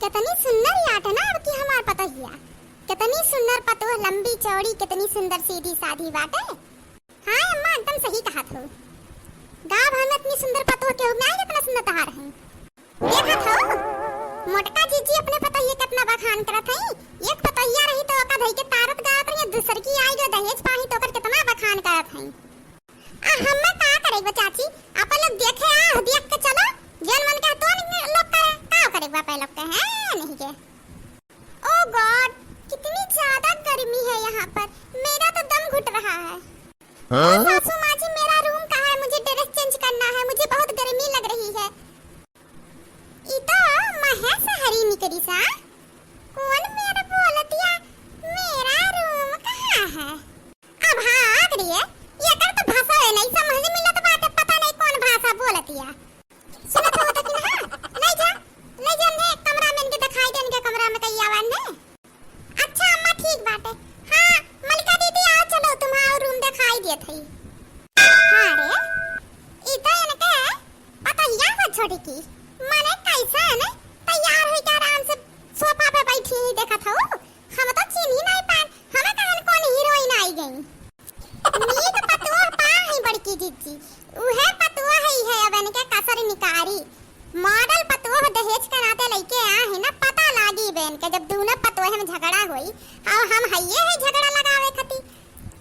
कितनी सुंदर याट है ना अब की हमार पतोहिया। कितनी सुंदर पतोह, लंबी चौड़ी, कितनी सुंदर सीधी साधी बात है। हाँ अम्मा एकदम सही कहा थो। गाँव भर में इतनी सुंदर पतोह के ना कितना सुंदर तहार है। देखा थो मोटका जीजी अपने पतोहिया कितना बखान करत है। एक पतोहिया रही तो ओका धई के तारत गावत रही, दूसर की आई जो दहेज पाही तो ओकर कितना बखान करत है। हम्मे का करे चाची, अपन लोग देखे आ देख के चलो जन मन के तो लोग करे का करे बापा लोग के हैं नहीं के। ओ गॉड कितनी ज्यादा गर्मी है यहाँ पर, मेरा तो दम घुट रहा है। सासू माँ जी मेरा रूम कहाँ है, मुझे ड्रेस चेंज करना है, मुझे बहुत गर्मी लग रही है। इतो महेश हरी निकरी सा कौन मेरा बोलतिया, मेरा रूम कहाँ है। अब हाँ रही है ये कर तो भाषा है नहीं समझ में मिलत बात, पता नहीं कौन भाषा बोलतिया। सुनत हो तो कि ना ले जा ने कमरा में इनके दिखाई दे, इनके कमरा में कई आवाज ने। अच्छा अम्मा ठीक बात है। हाँ मलिका दीदी आओ चलो तुम्हारा रूम दिखाई दे थई। हाँ रे इधर इनके पता हिया है छोटी की माने कैसा है ना तैयार है के आराम से सोफा पे बैठी ही देखा था। हम तो चिन्ह ही नहीं पान, हमें कहन कौन हीरोइन आई गई। नीक पतुआ पा है बड़की जीजी, उहे पतुआ है अब इनके कसर निकारी मॉडल पतुआ दहेज के नाते लेके आ है ना, पता लागी बेन के जब दोनों पतुआ में झगड़ा होई अब हम हइये है झगड़ा लगावे खती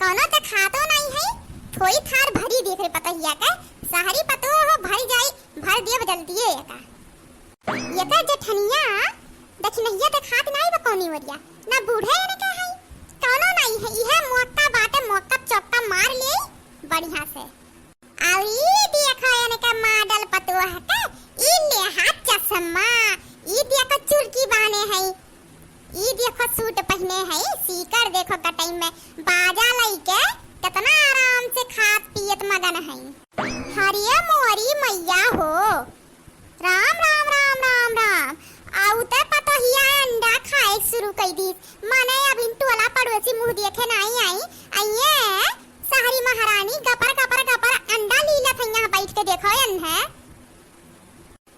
कोनो ते खातो नहीं है। थोड़ी थार भरी देख रे पतहिया के शहरी पतुआ हो भर जाई, भर देव जल्दी है का ये का जेठनिया दक्षिणिया ते खात नहीं बकोनी वरिया ना बूढ़े ने के है कोनो नहीं है। यह मौका बाटे मौका चौका मार ले बढ़िया से। और ये देखो यानी का मॉडल पतुआ के ई ले हाथ चश्मा, ई देखो चुरकी बाने है, ई देखो सूट पहने है, सीकर देखो कटाई में बाजा लइके कितना आराम से खात पियत मगन है। हरिये मोरी मैया हो राम राम राम राम राम। आउ ते पतोहिया अंडा खाए शुरू कर दी, माने अब इन टोला पड़ोसी मुंह देखे नहीं आई आइए शहरी महारानी गपर गपर गपर अंडा लीला थैया बैठ के देखो है।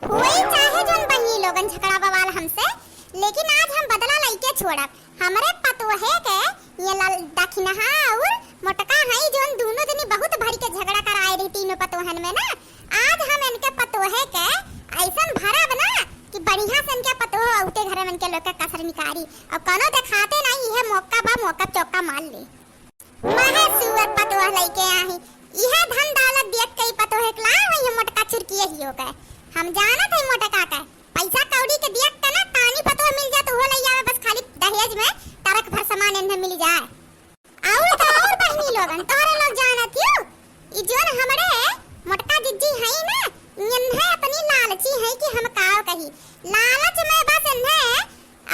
कोई चाहे जोन बहिनी लोगन झगड़ा बवाल हमसे, लेकिन आज हम बदला लइके छोड़ब। हमरे पतोहे के ये लाल दखिनहा और मोटका है जोन दोनों जनी बहुत भरी के झगड़ा कराए रही तीनों पतोहन में ना, आज हम इनके पतोहे के ऐसन भरब ना कि बढ़िया से इनके पतोह औते घर में इनके लोग के कसर निकारी और कोनो दिखाते नहीं है मौका बा मौका चौका मार ले। महे सुअर पतोह लइके आही यह धन दौलत देख के पतोह के ला वही मोटका चुरकी ही हो गए। हम जानत है मोटका का पैसा कौड़ी के देख के ना तानी पतोह मिल जाए तो हो लइया में बस खाली दहेज में तरक भर सामान इन्हें मिल जाए। और बहनी लोगन तोरे लोग जानत हो ई जोन हमरे मोटका जिज्जी है ना इन्हें अपनी लालची है कि हम काव कही लालच में बस इन्हें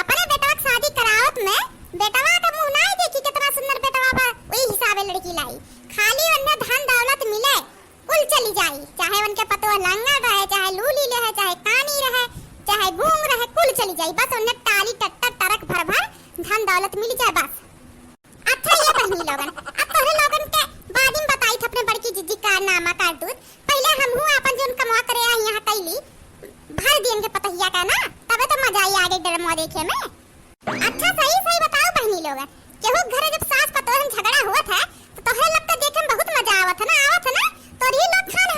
अपने बेटवा की शादी करावत में बेटवा का मुंह नहीं देखी कितना सुंदर बेटवा बा वही हिसाबे लड़की लाई, खाली उन्हें धन दौलत मिले कुल चली जाई, चाहे उनके पतोह लंगा रहे, चाहे लूली रहे, चाहे कानी रहे, चाहे गूंग रहे, कुल चली जाई, बस उन्हें टाली टट्टर तरक भर भर धन दौलत मिल जाए बस। अच्छा ये बहनी लोगन अब तोरे लोगन के बाद में बताई थ अपने बड़की जीजी कारनामा करतूत। पहले हमहू अपन जोन कमा करे आ यहां कैली भर दिन के पतहिया का ना तबे तो मजा आई आगे ड्रामा देखे में। अच्छा सही बताओ बहनी लोगन केहू घरे जब सास पतोहन झगड़ा होत है तो तोहरे लोग के देखे में बहुत मजा आवत है ना तोरी लोग खान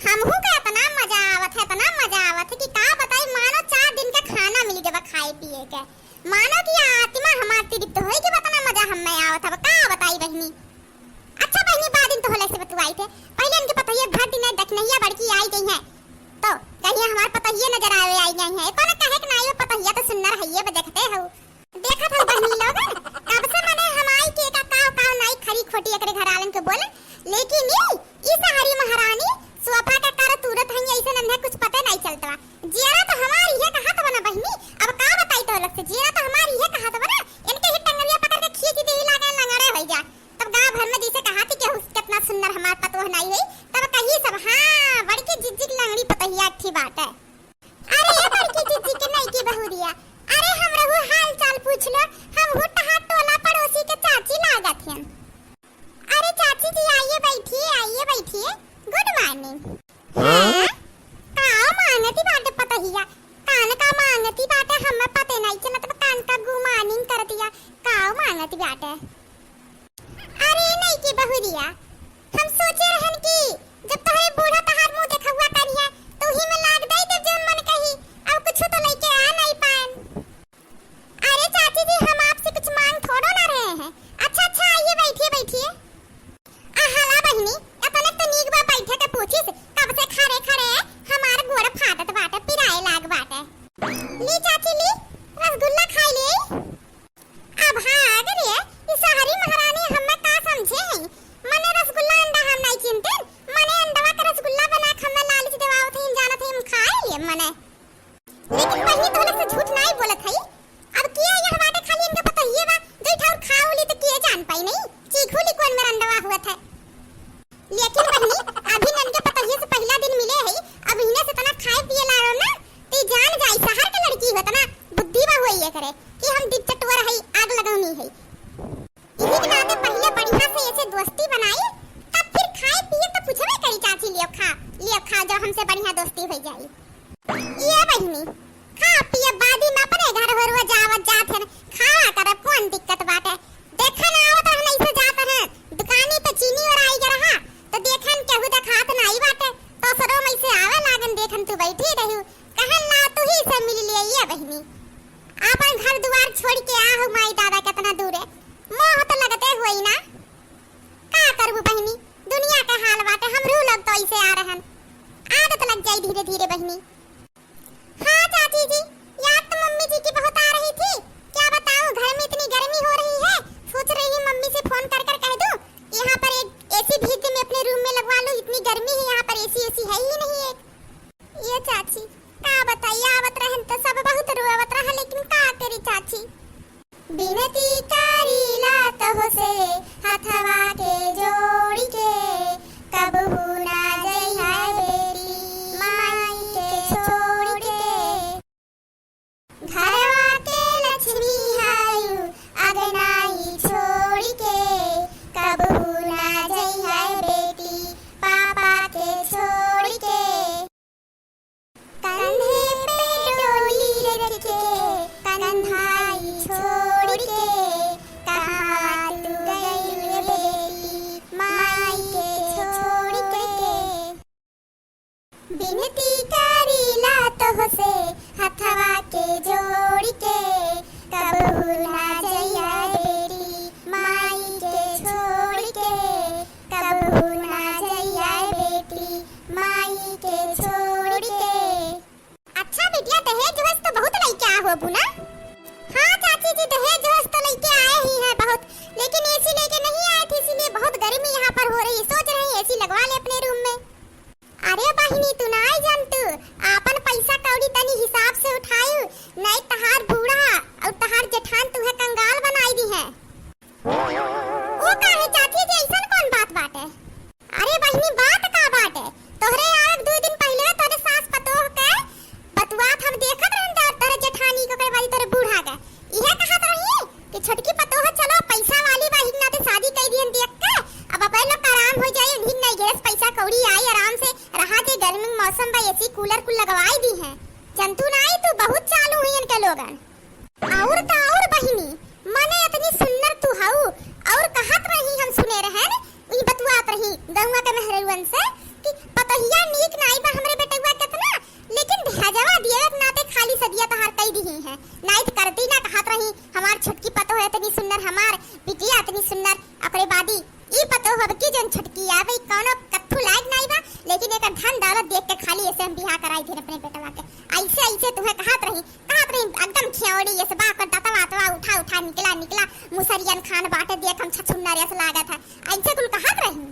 हमहू के इतना मजा आवत है कि का बताई मानो 4 दिन का खाना मिल जाबा खाए पिए के, मानो कि आत्मा हमार तृप्त होई के इतना मजा हमें आवत है का बताई बहनी। अच्छा बहनी बाद दिन तो होले से बतुआई थे पहले इनके पतोहिया घर दिन दखनहिया बड़की आई गई है तो कहीं हमार पतोहिया नजर आवे आई गई है कोनो कहे कि नहीं पतोहिया तो सुंदर है ये देखते हो देखा था बहनी लोग कब से मने हमाई के का काव नहीं खरी खोटी एकरे घर आलन के बोले, लेकिन ई शहरी महारानी सोफा का कर तुरत है ऐसे नन्हे कुछ पता नहीं चलता। जेरा तो हमारी है कहा तो बना बहनी अब का बताई तो अलग से जेरा तो हमारी है कहा तो बना इनके ही टंगरिया पकड़ के खींच दे लागे लंगड़े हो जा तब गांव भर में जैसे कहा थी कि कितना सुंदर हमार पतोह नहीं है तब कही सब हां बड़की जिज्जी लंगड़ी पतोहिया अच्छी बात है। अरे ये बड़की जिज्जी के नहीं की बहुरिया अरे हमरा मांगती बाटे हमें पता नहीं चलत कान का गुमानिंग कर दिया काऊ मांगती बाटे। अरे नहीं की बहुरिया हम सोचे रहन की जब तोहरे बूढ़ा तहार मुंह देखा हुआ करिया तो ही में लाग दई दे जोन मन कही अब कुछ तो लेके आ नहीं पान। अरे चाची जी हम आपसे कुछ मांग थोड़ो ना रहे हैं। अच्छा अच्छा आइए बैठिए बैठिए। हाला बहनी अपने तो नीक बा बैठे के पूछिस कब से खड़े खड़े हमार गोड़ फाटत बाटे पिराए लाग बाटे। ली चाची ली रसगुल्ला खाई ले। अब भाग रे इस शहरी महारानी हमें का समझे हैं मने रसगुल्ला अंडा हम नहीं चिंते मने अंडवा का रसगुल्ला बना के हमें लालच देवावत ही जानत ही हम खाए लिए मने। लेकिन वही तोले से झूठ नहीं बोलत है। अब किया यह बाटे खाली इनका पता ही बा जो ठाउर खाओली तो किए जान पाई नहीं चीखोली कौन मेरा अंडवा हुआ था। लेकिन बहनी अभी नन के पता ही से पहला दिन मिले है अब इन्हें से तना खाए पिए ला रहो ना ती जान जाई शहर के लड़की होता ना बुद्धि बा होई ये करे कि हम डिक्टेटर है आग लगाऊनी है। इसी के नाते पहले बढ़िया से ऐसे दोस्ती बनाई तब फिर खाए पिए तो पूछबे करी चाची लियो खा जो हमसे बढ़िया दोस्ती हो जाई। ये बहनी खा पिए बादी में अपने घर भरवा जावत जात है खावा कर कौन दिक्कत बाटे। देखा ना आवत है नहीं से जात है दुकानी पे चीनी और आई रहा तो देखन केहू देखात नहीं बाटे तो सरो में से आवे लागन देखन तू बैठी रहू कहन ला तू ही से मिल लिए ये बहनी अपन घर द्वार छोड़ के आहू माई दादा कितना दूर है मोह तो लगते हुई ना का करबू बहनी दुनिया का हाल बाटे हमरू लोग तो ऐसे आ रहन आदत लग जाई धीरे धीरे बहनी। हाँ चाची जी याद तो मम्मी जी की बहुत आ रही थी क्या बताऊं घर में इतनी गर्मी हो रही है सोच रही हूं मम्मी से फोन कर कर कह दूं यहाँ पर एक एसी भेज दे मैं अपने रूम में लगवा लूं इतनी गर्मी है यहाँ पर एसी है ही नहीं एक। ये चाची का बताइए आवत रहन तो सब बहुत रोवत रहा लेकिन का करी चाची बिनती करीला तहो से हथवा के जोड़ी के कब ना जई है बेटी माई के छोड़ के घरवा के लक्ष्मी आयु अगनाई छोड़ के कब ना जई है बेटी पापा के छोड़ के कंधे पे डोली रख के कंधाई छोड़ के कहाँ तू गई रे बेटी माई के छोड़ के बिनती करीला तोह से हथवा के जोड़ के कब ना जइया बेटी माई के छोड़ के कब ना जइया बेटी माई के छोड़ के। अच्छा बेटिया दहेज वस तो बहुत लइके आ हो बुना। हाँ चाची जी दहेज वस तो लइके आए ही हैं बहुत लेकिन एसी लेके नहीं आए थे इसलिए बहुत गर्मी यहाँ पर हो रही सोच रही एसी लगवा ले अपने रूम में। अरे बहिनी तू ना आई जान तू अपन पैसा कौड़ी तनी हिसाब से उठायू नहीं तहार बूढ़ा और तहार जेठान तू है कंगाल बनाई दी है। वो का है चाची जी ऐसा कौन बात बाटे। अरे बहिनी बात का बाटे तोहरे यार 2 दिन पहले तोरे सास पतोह के बतुआत हम देखत रहन तोरे जेठानी को करवाई तोरे बूढ़ा के इहे कहत रही कि छोटकी पतोह चलो पैसा वाली बहिन ना ते शादी कर दियन देख के अब अपन लोग आराम हो जाए ढीन नहीं गैस पैसा कौड़ी आई आराम से रहा के गर्मी में मौसम बा एसी कूलर कुल लगवाई दी है जंतु ना आई तो बहुत चालू हुई इनके लोगन। और तो और बहिनी मने इतनी सुंदर तू हाउ और कहत रही हम सुने रहन ई बतुआत रही गौवा के मेहरवन से कि पतहिया नीक नाई बा हमरे बेटवा कितना लेकिन भेजवा दिए नाते खाली सदिया तहार कई दी है नाइट करती ना कहत रही हमार छोटकी पतो है इतनी सुंदर हमार बिटिया इतनी सुंदर अपने बादी ई पतो हब की जन छटकी आवे कोनो कत्थु लायक नहीं बा लेकिन एक धन दौलत देख के खाली ऐसे हम बियाह कराई थे अपने बेटवा के ऐसे तुम्हें कहत रही एकदम खियोड़ी ऐसे बा कर दाता उठा निकला मुसरियन खान बाटे देख हम छछुन्ना रेस लागत है ऐसे कुल कहत रही।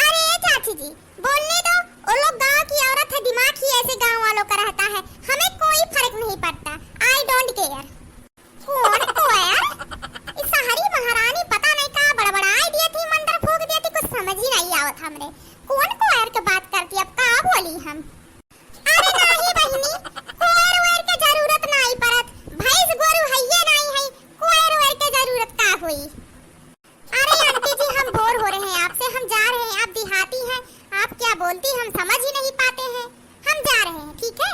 अरे चाची जी बोलने दो वो लोग गांव की औरत है दिमाग ही ऐसे गांव वालों का रहता है हमें कोई फर्क नहीं पड़ता आई डोंट केयर। कौन कोयर इस शहरी महारानी पता नहीं कहां बड़बड़ाई दी थी मंडर फूक दी थी कुछ समझ ही नहीं आवत हमरे कौन कोयर के बात करती अब का बोली हम। अरे नहीं बहिनी कोयर वेर के जरूरत नहीं पड़त भैंस गोरु हइये नहीं है कोयर वेर के जरूरत का हुई। अरे आंटी जी हम बोर हो रहे हैं आपसे हम जा रहे हैं आप देहाती हैं आप क्या बोलती हम समझ ही नहीं पाते हैं हम जा रहे हैं ठीक है।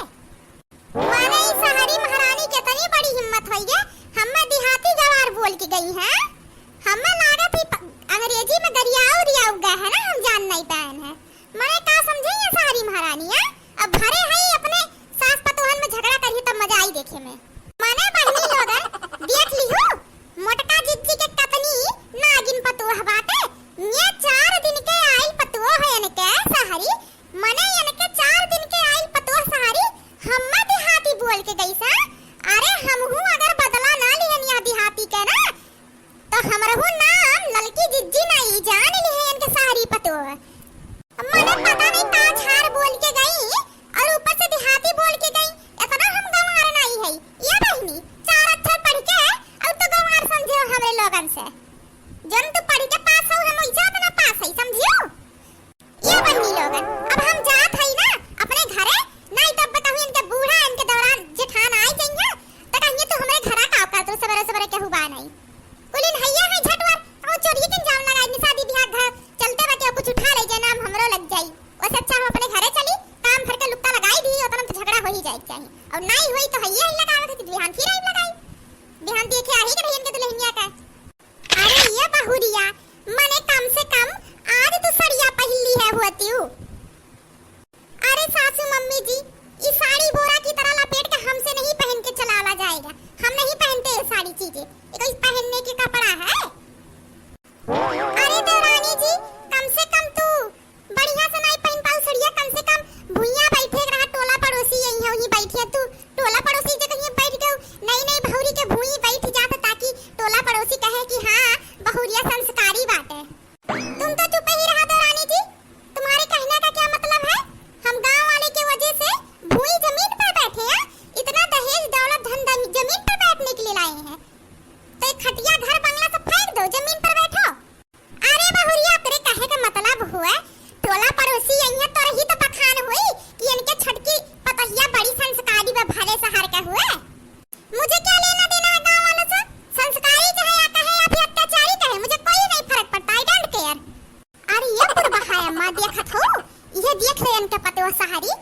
के गई सा। अरे हमहू अगर बदला ना लिहन या देहाती के ना तो हमरहू नाम ललकी जिज्जी नहीं जान लिहन के सारी पतो। मने पता नहीं का झाड़ बोल के गई और ऊपर से देहाती बोल के गई। इतना हम गंवार नहीं है ये बहनी, 4 अक्षर पढ़ के और तो गंवार समझो हमरे लोगन से। जन तू पढ़ के पास हो हम इज्जत ना पास है समझियो ये बहनी लोगन। अब हम जात है ना अपने घरे, नहीं तब बताऊं इनके बूढ़ा इनके दौरान जेठान आई जाइए तो कहिए तो हमरे घरा का का तो सवेरे सवेरे के हुआ नहीं कुलिन हैया है झटवर और चोरी के जाम लगाई नि शादी बियाह घर चलते बाटे कुछ उठा ले जाना हमरो लग जाई। ओसे अच्छा हम अपने घरे चली काम भर के लुक्का लगाई दी और तो झगड़ा हो ही जाए चाहिए और नहीं हुई तो हैया ही लगावे थे बिहान फिर आई लगाई बिहान देखे आ ही के रहियन के दुल्हनिया का। अरे ये बहुरिया मने कम से कम आज तो सड़िया पहली है होती हूँ। अरे सासू मम्मी जी ये साड़ी बोरा की तरह लपेट के हमसे नहीं पहन के चलावा जाएगा, हम नहीं पहनते ये सारी चीजें, ये कोई पहनने के कपड़ा है। अरे देवरानी जी कम से कम तू बढ़िया से नहीं पहन पाऊ सड़िया, कम से कम भुइया बैठे रहा टोला पड़ोसी यही है वही बैठे तू टोला पड़ोसी जे कहीं बैठ गए नहीं बहुरी के भुई बैठ जात ताकि टोला पड़ोसी कहे कि हां बहुरिया संस्कारी बात है। तुम तो चुप ही रहा देवरानी जी, तुम्हारे कहने का क्या मतलब है? हम गांव वाले के वजह से भूई जमीन पर बैठे हैं, इतना दहेज दौलत धन जमीन पर बैठने के लिए लाए हैं तो एक खटिया घर बंगला सब फेंक दो जमीन पर बैठो। अरे बहुरिया तेरे कहे का मतलब हुआ टोला पड़ोसी यही तो रही तो बखान हुई कि इनके छटकी पतहिया बड़ी संस्कारी व भले सहार का हुआ। मुझे क्या लेना देना है गांव वालों से, संस्कारी चाहे या कहे या फिर अत्याचारी कहे मुझे कोई नहीं फर्क पड़ता, आई डोंट केयर। अरे ये पुरबहाया मां देखत हो ये देख ले इनके पतो सहारी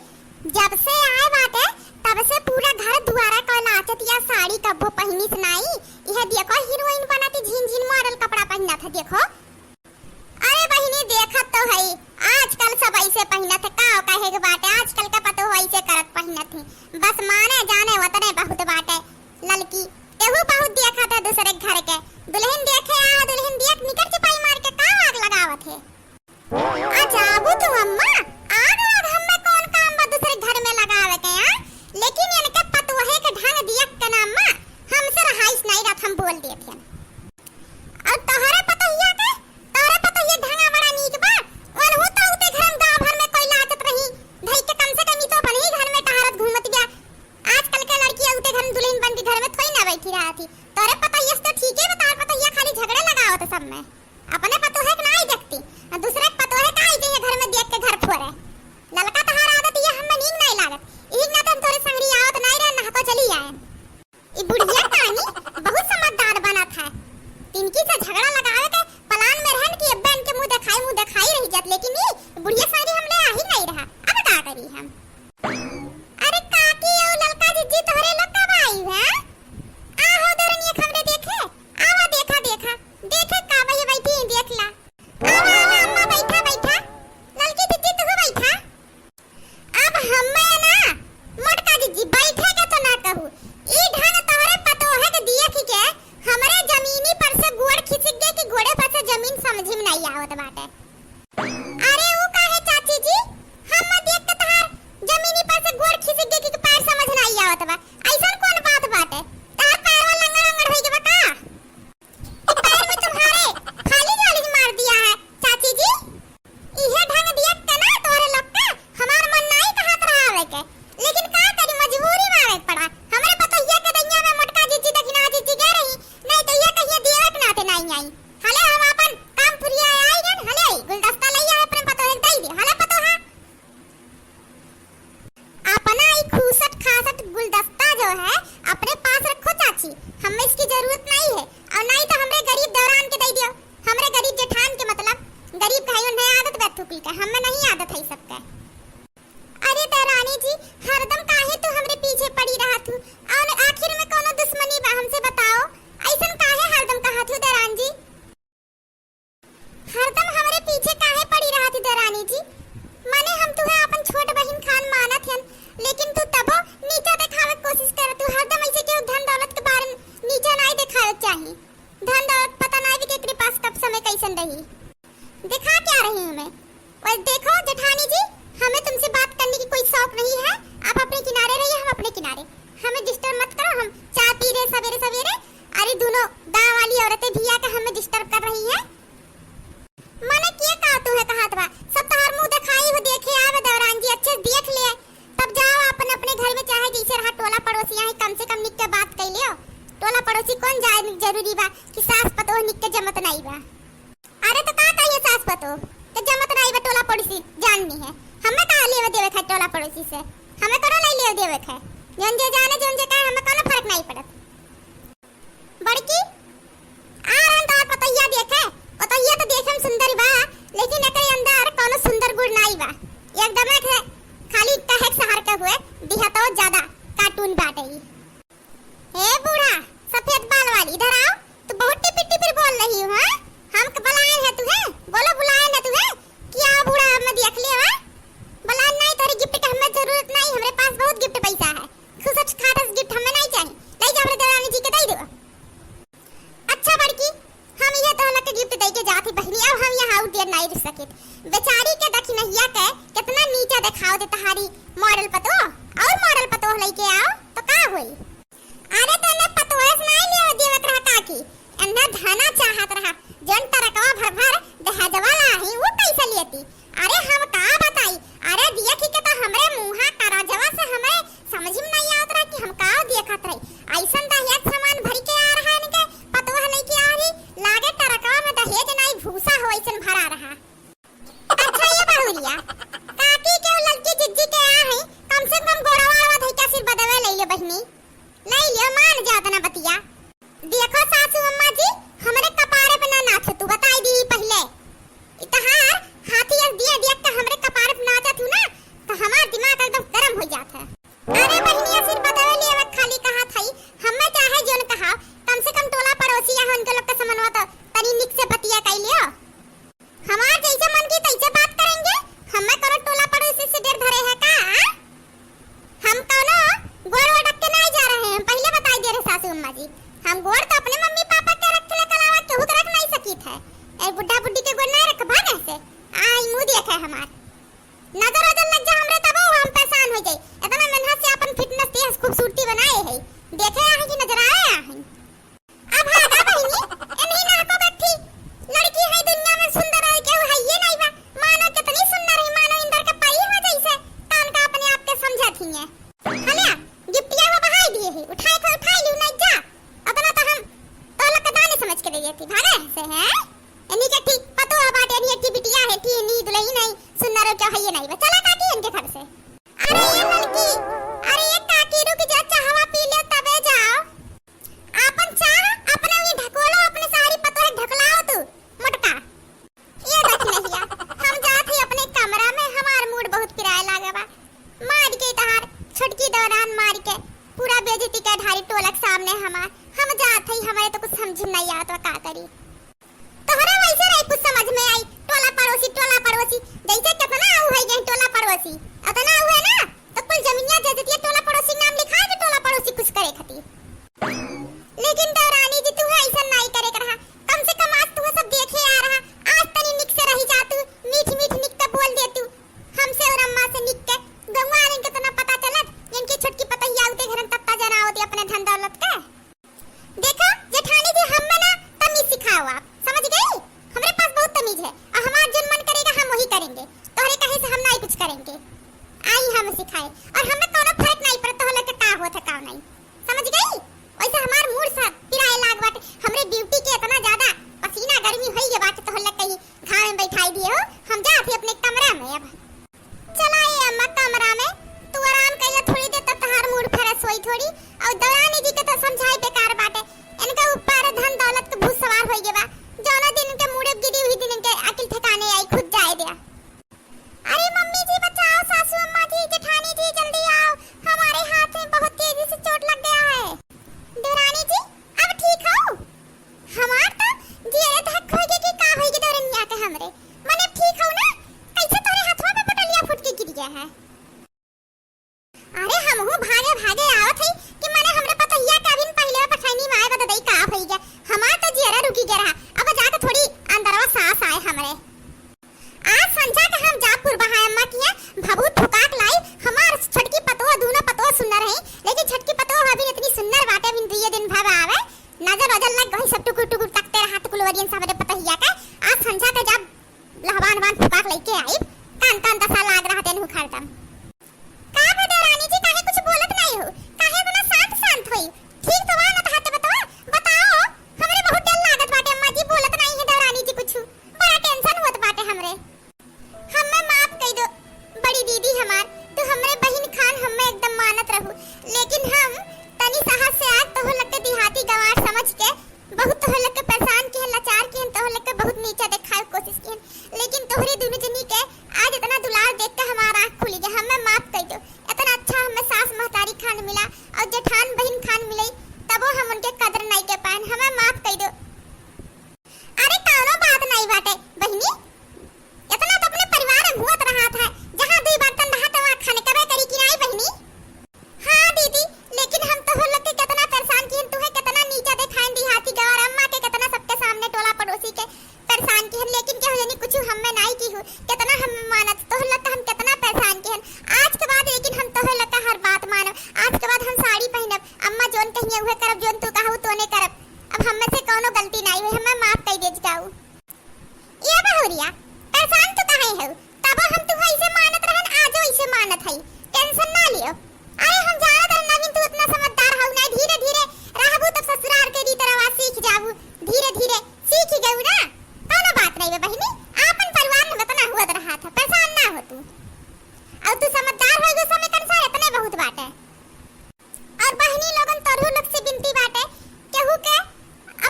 जब से आए बात है तब से पूरा घर दुआरा को नाचत या साड़ी कब्बो पहनी सुनाई यह देखो हीरोइन बनाती झिन झिन मॉडल कपड़ा पहना था देखो। अरे बहिनी देखत तो है आजकल सब ऐसे पहनत है का कहे के बात है आजकल का पतो ऐसे करत पहनत है बस माने जाने वतने बहुत बात है ललकी तेहू बहुत देखत है दूसरे घर के दुल्हन देखे आ दुल्हन देख निकल चपाई मार के का आग लगावत है। अजाबू तू अम्मा आग हम में कौन काम बा दूसरे घर में लगावे के हां लेकिन इनके पतोहे के ढंग दिया के नाम में हमसे रहाइश नहीं रहा हम बोल दिए थे। और तोहरे पतोहिया के तोहरे पतोहिया ढंगा बड़ा नीक बा और वो तो उते घर में गांव भर में कोई लाचत रही धई के कम से कम तो बन ही घर में टहरत घूमत गया। आजकल के लड़कियां उते घर में दुल्हन बन के घर में थोड़ी ना बैठी रहा थी। तोरे पतोहिया तो ठीक है बता पतोहिया खाली झगड़े लगावत सब में अपने पतोहे के नहीं देखती दूसरे पतोहे का आई जे घर में देख के घर फोरे ललका तहार आदत ये हम नींद नहीं लागत ई ना तो तोरे संगरी आवत नहीं रे नहा को चली आए। ई बुढ़िया कहानी बहुत समझदार बना था तिनकी से झगड़ा लगावे के प्लान में रहन कि अब्बा इनके मुंह दिखाई रही जात लेकिन ई बुढ़िया संगरी हमले आ ही नहीं रहा अब का करी हम। अरे काकी ओ ललका जिज्जी तोहरे लोग कब आई है आ हो दरनिया खबरे देखे आवा देखा देखे का भाई बैठी देख ला आवा अम्मा बैठा ललकी जिज्जी तू बैठा। अब हमें ना मोटका जिज्जी बैठे के तो ना कहू ई ढंग तोहरे पतोहे के दिए के हमरे जमीनी पर से गोड़ खिसक गए कि गोड़े पर से जमीन समझ में नहीं आवत बाटे। अरे वो काहे चाची जी हम देख के तहार जमीनी पर से गोड़ खिसक गए कि पैर समझ नहीं आवत बा ऐसा कौन बात बाटे तहार पैर लंगड़ होई के बका पैर में तुम्हारे खाली गाली मार दिया है चाची जी इहे ढंग दिया के ना तोरे लोग का हमार मन नहीं कहत रहावे के लेकिन का करी मजबूरी में आवे पड़ा हमरे पतोहिया के दैया में मोटका जिज्जी दखिना जिज्जी गए रही नहीं तो ये कहिए देवे के नाते नहीं आई हले हम अपन काम पुरिया आई गन हले गुलदस्ता लइया अपने पतोहे दई दे हले पतोहा अपना ई खूसट खासट गुलदस्ता हमें डिस्टर्ब मत करो, हम चाय पी रहे सवेरे सवेरे। अरे दोनों गांव वाली औरतें भी आके हमें डिस्टर्ब कर रही हैं। मैंने क्या कहा तुम्हें, कहा था सब तोहर मुंह दिखाई हो, देखे आवे देवरान जी, अच्छे देख ले तब जाओ अपन अपने घर में, चाहे जैसे रहा टोला पड़ोसी यहाँ कम से कम निक के बात कर लियो। टोला पड़ोसी कौन जाए जरूरी बा कि सास पतोह निक के जमत नहीं बा। अरे तो का कहिए सास पतोह तो जमत नहीं बा, टोला पड़ोसी जाननी है। हमें कहा लेवे देवे खा टोला पड़ोसी से, हमें करो नहीं लेवे देवे खा, जोन जे जाने जोन जे कहे हमें कोनो फर्क नहीं पड़त। बड़की आ रहा तो पतैया देखे, पतैया तो देखे में सुंदर बा, लेकिन एकरे अंदर कोनो सुंदर गुण नहीं बा, एकदम है खाली टहक सहर के हुए दिहतो ज्यादा कार्टून बाटे। ए बूढ़ा सफेद बाल वाली इधर आओ, तू बहुत टिपी टिपी बोल रही हो। हां हम बुलाए हैं तुम्हें, बोलो बुलाए ना तुम्हें, क्या बूढ़ा हमें देख लिया है? बुलाए नहीं, तेरी गिफ्ट की हमें जरूरत नहीं, हमारे पास बहुत गिफ्ट पैसा है, खुद सब खाटस गिफ्ट हमें नहीं चाहिए, ले जा हमरे देवरानी जी के दे दो। अच्छा बड़की हम ये तो लक गिफ्ट दे के जाती बहनी, अब हम यहाँ आउट देर नहीं रह सके, बेचारी के दखी नहिया के कितना नीचा दिखाओ दे तहारी मॉडल पतो, और मॉडल पतो लेके आओ तो का होई। अरे तो ने पतो है नहीं ले देवत रहा काकी, अंदर धाना चाहत रहा, जन तरकवा भर भर दहेजवा लाही वो कैसे लेती। अरे हम का बताई, अरे दिया ठीक है तो हमरे मुंहा कराजवा से हमें समझ में नहीं आवत रहा कि हम का देखत रही, ऐसन दहेज सामान भरी के आ रहा है इनके पतो है नहीं कि आ रही, लागे तरकवा में दहेज नहीं भूसा हो ऐसन भरा रहा। अच्छा ये बहुरिया काकी के लड़की जिज्जी के आ है, कम से कम गोड़वा धई के सिर बदवे ले ले बहनी, ले ले मान जात ना बतिया। देखो सासू अम्मा जी हमरे कपारे पे ना नाच, तू बताई दी पहले इतहार हाथी अस दिया देख के हमरे कपारे पे नाचत हूं ना तो हमार दिमाग एकदम गरम हो जात है। अरे बहनिया सिर बदवे ले खाली कहा थई, हमें चाहे जोन कहा, कम से कम टोला पड़ोसी या उनके लोग के समनवा तो तनी निक से बतिया कई लियो, हमार जैसे मन की तैसे बात करेंगे, हमें करो टोला पड़ोसी से डर धरे है का? हम कोनो गोड़ वड़क के नहीं जा रहे हैं, पहले बताई दे रहे सासू अम्मा जी, हम गोड़ तो अपने मम्मी पापा के रखले के अलावा केहू के रख नहीं सकीत है, ए बुड्ढा बुड्ढी के गोड़ नहीं रख भागे से आई मुंह देखे हमार नजर नजर लग जा हमरे तब हम परेशान हो जाई, इतना मेहनत से अपन फिटनेस तेज खूबसूरती बनाए है, देखे आ है कि नजर आए है। अब हां बहनी इन्हीं ना को बैठी लड़की है दुनिया में सुंदर है केहू है ये नहीं बा, मानो कितनी सुंदर है, मानो इंदर के पाई हो जैसे कान का अपने आप के समझत ही है। हलिया गिफ्टिया वो बहाई दिए है, उठाई लू नहीं जा, अपना तो हम तो लक दाने समझ के दे देती भागे से है, इन्हीं के ठीक पतो बाटे नहीं की बिटिया है की नी दुलही नहीं सुंदर है क्या है ये नहीं बा, चला काकी इनके घर से। अरे ये लड़की, अरे ये काकी रुक जा, चाहवा पी ले तबे जाओ, अपन चाह अपने ही ढकोलो, अपने सारी पतो है ढकलाओ तू मोटका। ये देख नहिया हम जात ही अपने कमरा में, हमार मूड बहुत पिराए लागे बा, मार के तहार छोटकी दौरान मार के पूरा बेइज्जती के ढारी टोलक सामने हम जात ही, हमारे तो कुछ समझ नहीं आता का करी। तोहरा वैसे नहीं कुछ समझ में आई, टोला पड़ोसी जैसे कितना आऊ है ये टोला पड़ोसी, अतना आऊ है ना तो कुल जमीनिया दे देती है, टोला पड़ोसी नाम लिखा है टोला पड़ोसी कुछ करे खातिर। लेकिन दौरानी जी तू ऐसा नहीं करे रहा, कम से कम आज तू सब देखे आ रहा, आज तनी निक से रही जा तू, मीठ निक के बोल दे तू हमसे और अम्मा से निक के, गंवा रे कितना पता चलत इनकी छोटकी पतैया उते घर तत्ता जना होती अपने धन दौलत के। देखो जेठानी जी हम ना तमीज सिखाओ, आप समझ गई, हमारे पास बहुत तमीज है और हमारा जो मन करेगा हम वही करेंगे, तोहरे कहे से हम नहीं कुछ करेंगे, आई हम सिखाए और हमें कोनो फर्क नहीं पड़ता तोहरे के का होत है का नहीं, समझ गई। वैसे हमार मूड सा पिराए लाग बाटे, हमरे ब्यूटी के इतना ज्यादा पसीना गर्मी होई के बात तोहरे कहीं घाव में बैठाई दिए हो, हम जाते अपने कमरा में। अब चला ये अम्मा कमरा में तू आराम कइला थोड़ी देर तक तहार मूड फ्रेश होई थोड़ी, और दौरानी जी के तो समझाई बेकार बाटे, इनका ऊपर धन दौलत के भूत सवार होई गे बा, जौना दिन के मूड गिरी हुई दिन के अकिल ठिकाने आई खुद जाए दिया। अरे मम्मी जी बचाओ, सासू अम्मा जी, जेठानी जी जल्दी आओ, हमारे हाथ में बहुत तेजी से चोट लग गया है। दौरानी जी अब ठीक हो? हमार तो जी धक होई के का होई के दौरनिया के हमरे माने ठीक हो ना, कैसे तोरे हाथवा पे पटलिया फूट के गिर गया है। अरे हम भागे आवत है कि माने हमरे पतैया का बिन पहले नजर वजर लग गई सब टुकुर टुकुर तकते रहा तो कुलवरियन साहब पता ही का आज संझा के जब लहवान वान फुकाक लेके आई कान कान दशा लाग रहा तेन उखाड़तम का बदे रानी जी काहे कुछ बोलत नहीं हो काहे इतना शांत शांत होई ठीक तो ना हाथ बताओ हमरे बहुत डर लागत बाटे अम्मा जी बोलत नहीं है रानी जी कुछ बड़ा टेंशन होत बाटे हमरे हमें माफ कई दो बड़ी दीदी हमार तो हमरे बहन खान हमें एकदम मानत रहू लेकिन हम तनी साहस से आज तो लगते देहाती गवार समझ के बहुत तो लग के परेशान के लाचार के तो लग के बहुत नीचे दिखाए कोशिश की लेकिन तोहरे दोनों जनी के आज इतना दुलार देख के हमारा आंख खुली गया हमें माफ कर दो इतना अच्छा हमें सास महतारी खान मिला और जेठान बहन खान मिली तबो हम उनके कदर नहीं के पाए हमें माफ कर दो अरे कौनो बात नहीं बाटे बहनी इतना तो अपने परिवार में हुआ रहा था जहां दुई बर्तन रहा तो वहां खाने कबे करी कि नहीं बहनी हां दीदी लेकिन हम तो लोग के कितना परेशान किए तुम्हें कितना नीचा दिखाई देहाती गवार अम्मा के कितना सबके सामने टोला पड़ोसी के परेशान किए लेकिन क्या जानी कुछ हमें नहीं की हो कितना हम मानत तो लग हम कितना परेशान किए आज के बाद लेकिन हम तो लग हर बात मानब आज के बाद हम साड़ी पहनब अम्मा जोन कहिए उहे करब जोन तू कहू तो ने करब अब हम में से कोनो गलती नहीं हुई हमें माफ कर दे जाऊ ये बहुरिया परेशान तो काहे हो तब हम तुम्हें ऐसे मानत रहन आजो ऐसे मानत है टेंशन ना लियो अरे हम जानत रहन नवीन तू इतना समझदार हो ना धीरे धीरे रहबू तब ससुराल के रीतरवा सीख जाबू धीरे धीरे सीख गऊ ना कोनो बात नहीं है बहनी आपन परिवार में इतना हुआ रहा था परेशान ना हो तू और तू समझदार हो गई समय कंसा इतने बहुत बात है और बहनी लोगन तरहु लोग से बिनती बात है केहू के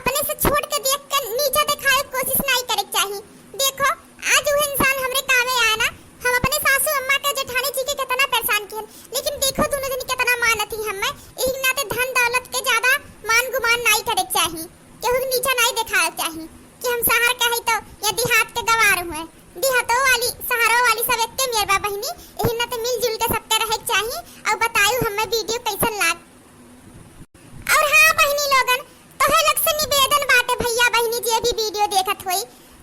अपने से छोड़ के देख के नीचे दिखाए कोशिश नहीं करे चाहिए देखो आज वो इंसान हमरे कामे आया ना हम अपने सासू अम्मा के जेठानी जी के कितना परेशान किए लेकिन देखो दोनों जनी कितना मानत ही हमें एक नाते धन दौलत के ज्यादा मान गुमान नहीं करे चाहिए केहू नीचे नहीं दिखाए चाहिए कि हम शहर के है तो या देहात के गवार हुए देहातों वाली शहरों वाली सब एक के मेरबा बहनी एही नाते मिलजुल के सबके रहे चाहिए और बतायू हमें वीडियो कैसन लाग और हां बहनी लोगन तोहे लोग से निवेदन बाटे भैया बहनी जी अभी वीडियो देखत होई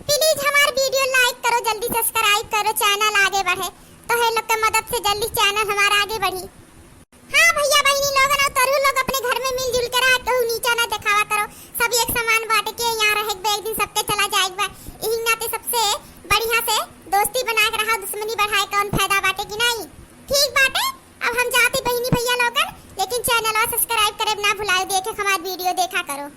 प्लीज हमार वीडियो लाइक करो जल्दी सब्सक्राइब करो चैनल आगे बढ़े तोहे लोग के मदद से जल्दी चैनल हमारा आगे बढ़ी हां भैया बहनी लोगन और तरहु लोग अपने घर में मिलजुल के रह कहू नीचा ना दिखावा करो सब एक समान बाटे के यहां रहे एक दिन सबके चला जाएगा एही नाते सबसे बढ़िया से दोस्ती बना के रहा दुश्मनी बढ़ाए कौन फायदा बाटे कि नहीं ठीक बाटे अब हम जाते बहनी भैया लोगन लेकिन चैनल और सब्सक्राइब करे ना भुलाओ देखे हमार वीडियो देखा करो।